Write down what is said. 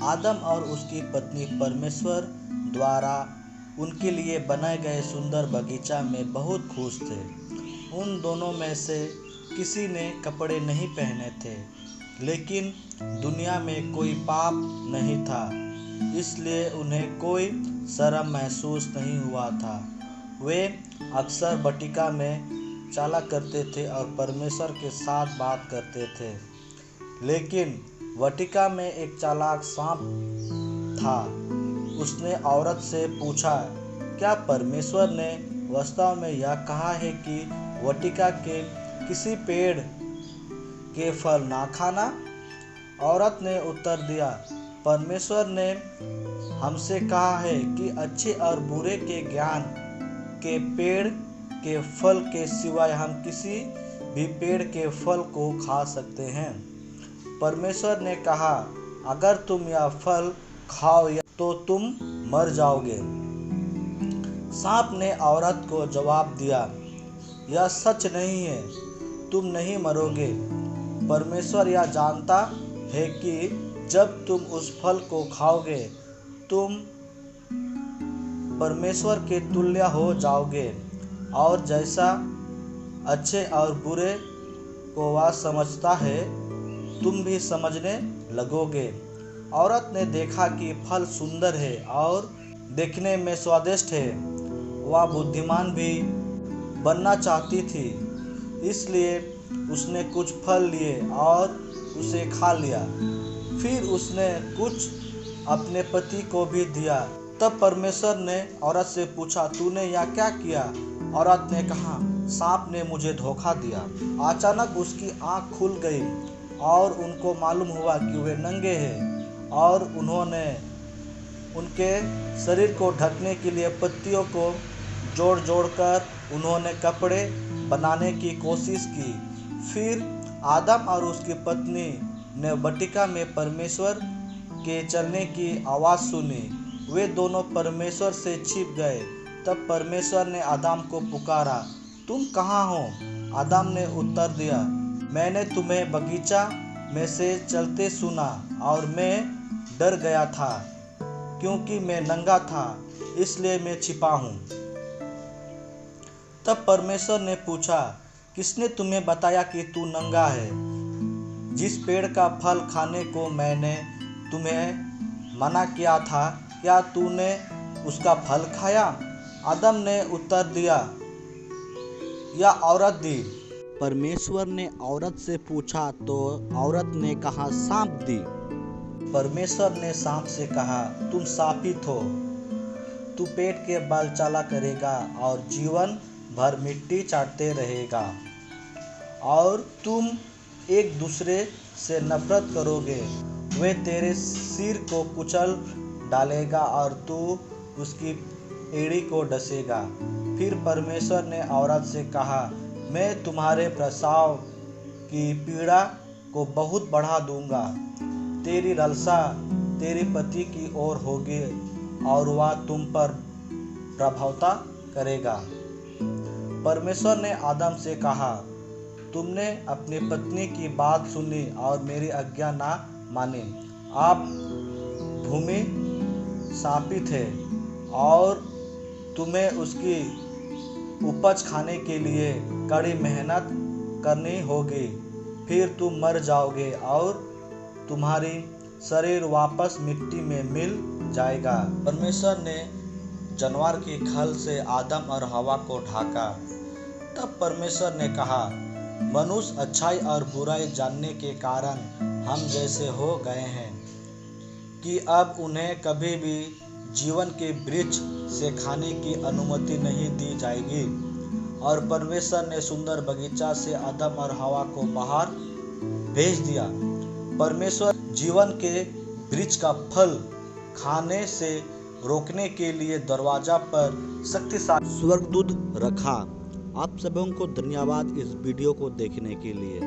आदम और उसकी पत्नी परमेश्वर द्वारा उनके लिए बनाए गए सुंदर बगीचा में बहुत खुश थे। उन दोनों में से किसी ने कपड़े नहीं पहने थे, लेकिन दुनिया में कोई पाप नहीं था, इसलिए उन्हें कोई शर्म महसूस नहीं हुआ था। वे अक्सर वाटिका में चला करते थे और परमेश्वर के साथ बात करते थे। लेकिन वाटिका में एक चालाक सांप था। उसने औरत से पूछा, क्या परमेश्वर ने वास्तव में यह कहा है कि वाटिका के किसी पेड़ के फल ना खाना? औरत ने उत्तर दिया, परमेश्वर ने हमसे कहा है कि अच्छे और बुरे के ज्ञान के पेड़ के फल के सिवाय हम किसी भी पेड़ के फल को खा सकते हैं। परमेश्वर ने कहा, अगर तुम यह फल खाओ तो तुम मर जाओगे। सांप ने औरत को जवाब दिया, यह सच नहीं है, तुम नहीं मरोगे। परमेश्वर यह जानता है कि जब तुम उस फल को खाओगे तुम परमेश्वर के तुल्य हो जाओगे और जैसा अच्छे और बुरे को वह समझता है तुम भी समझने लगोगे। औरत ने देखा कि फल सुंदर है और देखने में स्वादिष्ट है। वह बुद्धिमान भी बनना चाहती थी, इसलिए उसने कुछ फल लिए और उसे खा लिया। फिर उसने कुछ अपने पति को भी दिया। तब परमेश्वर ने औरत से पूछा, तूने यह क्या किया? औरत ने कहा, सांप ने मुझे धोखा दिया। अचानक उसकी आंख खुल गई और उनको मालूम हुआ कि वे नंगे हैं, और उन्होंने उनके शरीर को ढकने के लिए पत्तियों को जोड़ जोड़कर उन्होंने कपड़े बनाने की कोशिश की। फिर आदम और उसकी पत्नी ने वाटिका में परमेश्वर के चलने की आवाज़ सुनी। वे दोनों परमेश्वर से छिप गए। तब परमेश्वर ने आदम को पुकारा, तुम कहाँ हो? आदम ने उत्तर दिया, मैंने तुम्हें बगीचा में से चलते सुना और मैं डर गया था, क्योंकि मैं नंगा था, इसलिए मैं छिपा हूँ। तब परमेश्वर ने पूछा, किसने तुम्हें बताया कि तू नंगा है? जिस पेड़ का फल खाने को मैंने तुम्हें मना किया था, क्या तूने उसका फल खाया? आदम ने उत्तर दिया, या औरत दी? परमेश्वर ने औरत से पूछा तो औरत ने कहा, सांप दी। परमेश्वर ने सांप से कहा, तुम शापित हो, तू पेट के बल चला करेगा और जीवन भर मिट्टी चाटते रहेगा, और तुम एक दूसरे से नफरत करोगे। वे तेरे सिर को कुचल डालेगा और तू उसकी एड़ी को डसेगा। फिर परमेश्वर ने औरत से कहा, मैं तुम्हारे प्रसव की पीड़ा को बहुत बढ़ा दूंगा। तेरी लालसा तेरे पति की ओर होगी और वह तुम पर प्रभुता करेगा। परमेश्वर ने आदम से कहा, तुमने अपनी पत्नी की बात सुनी और मेरी आज्ञा ना मानी। आप भूमि शापित है और तुम्हें उसकी उपज खाने के लिए कड़ी मेहनत करनी होगी। फिर तुम मर जाओगे और तुम्हारी शरीर वापस मिट्टी में मिल जाएगा। परमेश्वर ने जानवर की खल से आदम और हवा को ढाका। तब परमेश्वर ने कहा, मनुष्य अच्छाई और बुराई जानने के कारण हम जैसे हो गए हैं कि अब उन्हें कभी भी जीवन के वृक्ष से खाने की अनुमति नहीं दी जाएगी। और परमेश्वर ने सुंदर बगीचा से आदम और हवा को बाहर भेज दिया। परमेश्वर जीवन के वृक्ष का फल खाने से रोकने के लिए दरवाजा पर शक्तिशाली स्वर्गदूत रखा। आप सबों को धन्यवाद इस वीडियो को देखने के लिए।